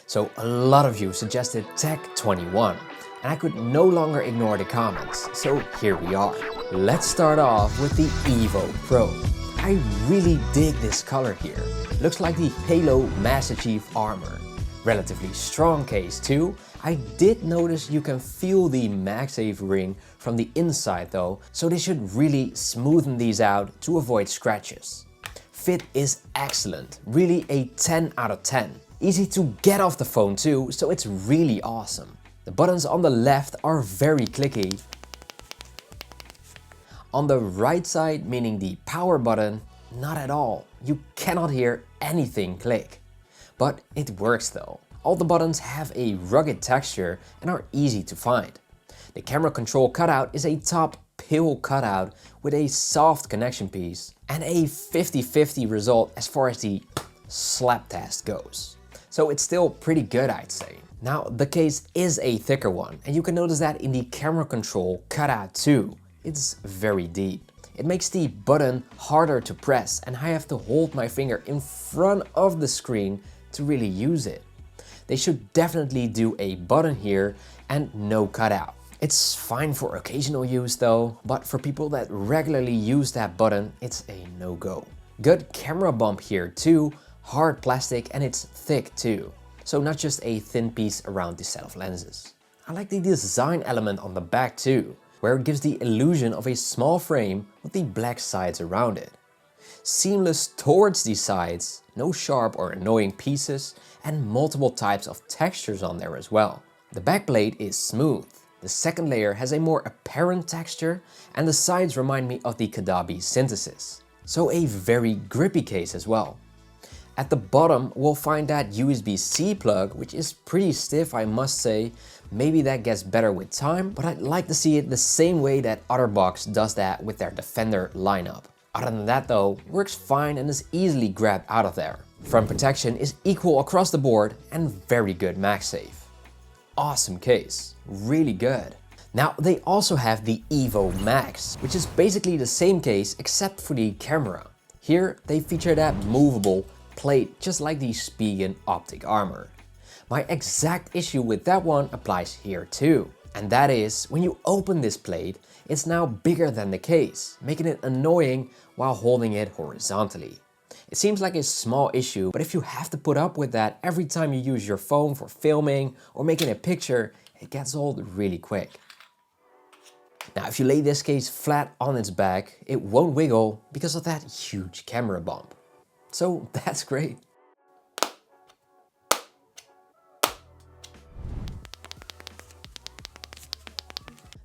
So a lot of you suggested Tech21, and I could no longer ignore the comments, so here we are. Let's start off with the Evo Pro. I really dig this color here. Looks like the Halo Master Chief Armor. Relatively strong case too. I did notice you can feel the MagSafe ring from the inside though, so they should really smoothen these out to avoid scratches. Fit is excellent, really a 10 out of 10. Easy to get off the phone too, so it's really awesome. The buttons on the left are very clicky. On the right side, meaning the power button, not at all. You cannot hear anything click. But it works though. All the buttons have a rugged texture and are easy to find. The camera control cutout is a top pill cutout with a soft connection piece and a 50-50 result as far as the slap test goes. So it's still pretty good, I'd say. Now the case is a thicker one and you can notice that in the camera control cutout too. It's very deep. It makes the button harder to press and I have to hold my finger in front of the screen to really use it. They should definitely do a button here and no cutout. It's fine for occasional use though, but for people that regularly use that button, it's a no-go. Good camera bump here too, hard plastic and it's thick too. So not just a thin piece around the set of lenses. I like the design element on the back too, where it gives the illusion of a small frame with the black sides around it. Seamless towards the sides, no sharp or annoying pieces, and multiple types of textures on there as well. The backplate is smooth. The second layer has a more apparent texture and the sides remind me of the Kadabi synthesis. So a very grippy case as well. At the bottom we'll find that USB-C plug, which is pretty stiff I must say. Maybe that gets better with time, but I'd like to see it the same way that OtterBox does that with their Defender lineup. Other than that though, works fine and is easily grabbed out of there. Front protection is equal across the board and very good MagSafe. Awesome case, really good. Now they also have the Evo Max, which is basically the same case except for the camera. Here they feature that movable plate just like the Spigen Optic Armor. My exact issue with that one applies here too. And that is, when you open this plate, it's now bigger than the case, making it annoying while holding it horizontally. It seems like a small issue, but if you have to put up with that every time you use your phone for filming or making a picture, it gets old really quick. Now if you lay this case flat on its back, it won't wiggle because of that huge camera bump. So that's great.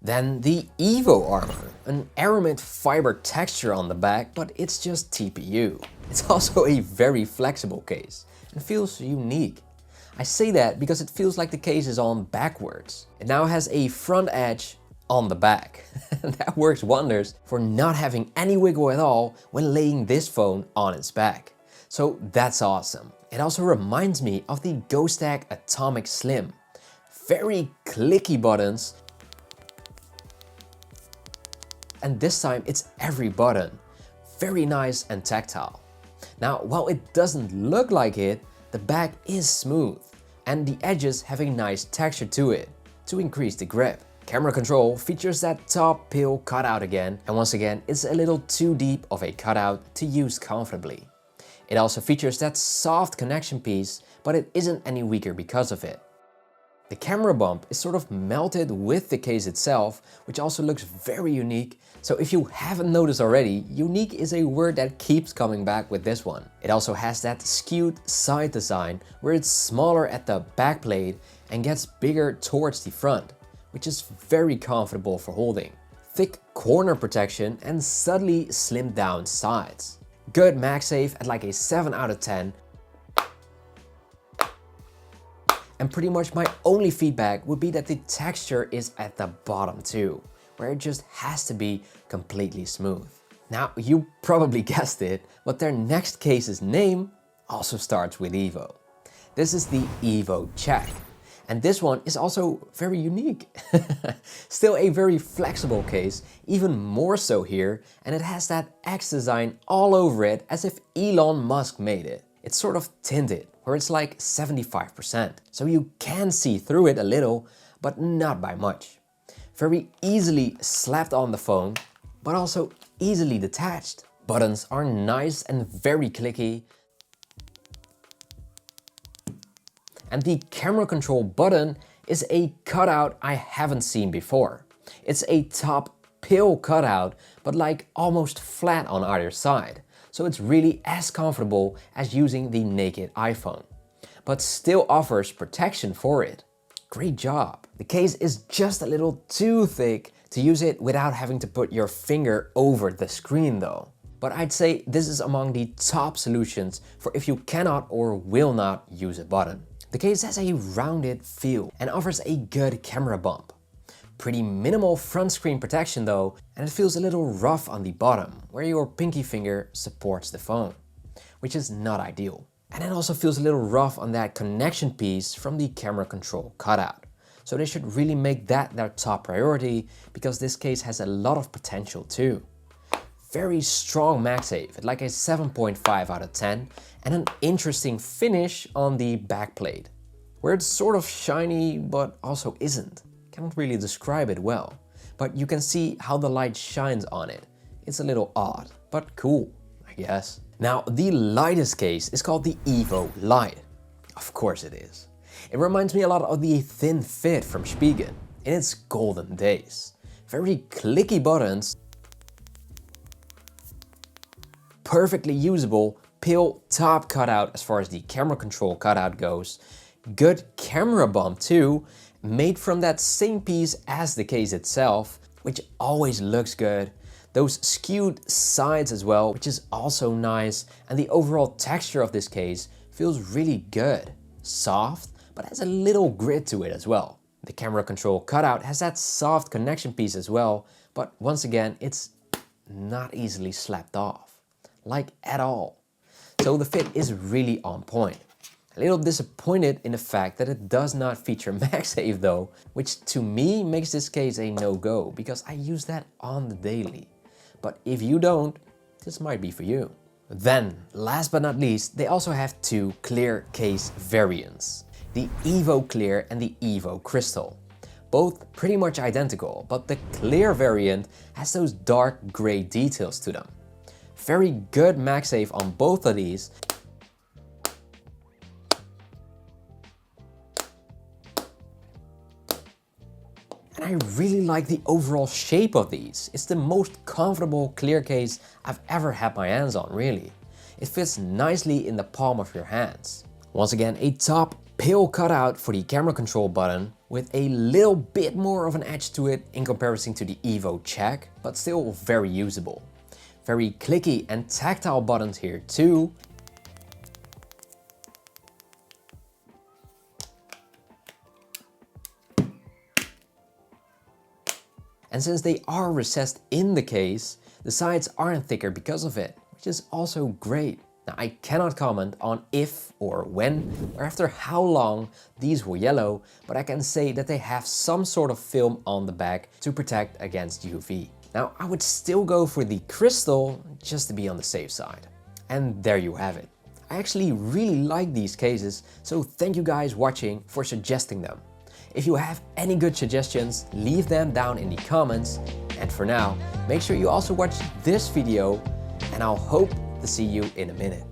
Then the Evo Armor, an aramid fiber texture on the back, but it's just TPU. It's also a very flexible case and feels unique. I say that because it feels like the case is on backwards. It now has a front edge on the back. That works wonders for not having any wiggle at all when laying this phone on its back. So that's awesome. It also reminds me of the GoStack Atomic Slim. Very clicky buttons. And this time it's every button. Very nice and tactile. Now, while it doesn't look like it, the back is smooth and the edges have a nice texture to it to increase the grip. Camera control features that top pill cutout again, and once again it's a little too deep of a cutout to use comfortably. It also features that soft connection piece, but it isn't any weaker because of it. The camera bump is sort of melted with the case itself, which also looks very unique. So if you haven't noticed already, unique is a word that keeps coming back with this one. It also has that skewed side design where it's smaller at the back plate and gets bigger towards the front, which is very comfortable for holding. Thick corner protection and subtly slimmed down sides. Good MagSafe at like a 7 out of 10. And pretty much my only feedback would be that the texture is at the bottom too, where it just has to be completely smooth. Now you probably guessed it, but their next case's name also starts with Evo. This is the Evo Check. And this one is also very unique. Still a very flexible case, even more so here, and it has that X design all over it as if Elon Musk made it. It's sort of tinted, where it's like 75%. So you can see through it a little, but not by much. Very easily slapped on the phone, but also easily detached. Buttons are nice and very clicky. And the camera control button is a cutout I haven't seen before. It's a top pill cutout, but like almost flat on either side. So it's really as comfortable as using the naked iPhone, but still offers protection for it. Great job. The case is just a little too thick to use it without having to put your finger over the screen though. But I'd say this is among the top solutions for if you cannot or will not use a button. The case has a rounded feel and offers a good camera bump. Pretty minimal front screen protection though, and it feels a little rough on the bottom, where your pinky finger supports the phone, which is not ideal. And it also feels a little rough on that connection piece from the camera control cutout. So they should really make that their top priority, because this case has a lot of potential too. Very strong MagSafe at like a 7.5 out of 10, and an interesting finish on the backplate, where it's sort of shiny but also isn't. Can't really describe it well, but you can see how the light shines on it. It's a little odd, but cool, I guess. Now, the lightest case is called the Evo Lite. Of course it is. It reminds me a lot of the thin fit from Spigen in its golden days. Very clicky buttons, perfectly usable pill top cutout as far as the camera control cutout goes. Good camera bump too, made from that same piece as the case itself, which always looks good. Those skewed sides as well, which is also nice, and the overall texture of this case feels really good. Soft, but has a little grit to it as well. The camera control cutout has that soft connection piece as well, but once again, it's not easily slapped off, like at all. So the fit is really on point. A little disappointed in the fact that it does not feature MagSafe though, which to me makes this case a no-go, because I use that on the daily. But if you don't, this might be for you. Then, last but not least, they also have two clear case variants. The Evo Clear and the Evo Crystal. Both pretty much identical, but the clear variant has those dark gray details to them. Very good MagSafe on both of these. And I really like the overall shape of these. It's the most comfortable clear case I've ever had my hands on, really. It fits nicely in the palm of your hands. Once again, a top pill cutout for the camera control button, with a little bit more of an edge to it in comparison to the Evo Check, but still very usable. Very clicky and tactile buttons here too. And since they are recessed in the case, the sides aren't thicker because of it, which is also great. Now, I cannot comment on if or when or after how long these will yellow, but I can say that they have some sort of film on the back to protect against UV. Now, I would still go for the Crystal just to be on the safe side. And there you have it. I actually really like these cases, so thank you guys watching for suggesting them. If you have any good suggestions, leave them down in the comments. And for now, make sure you also watch this video, and I'll hope to see you in a minute.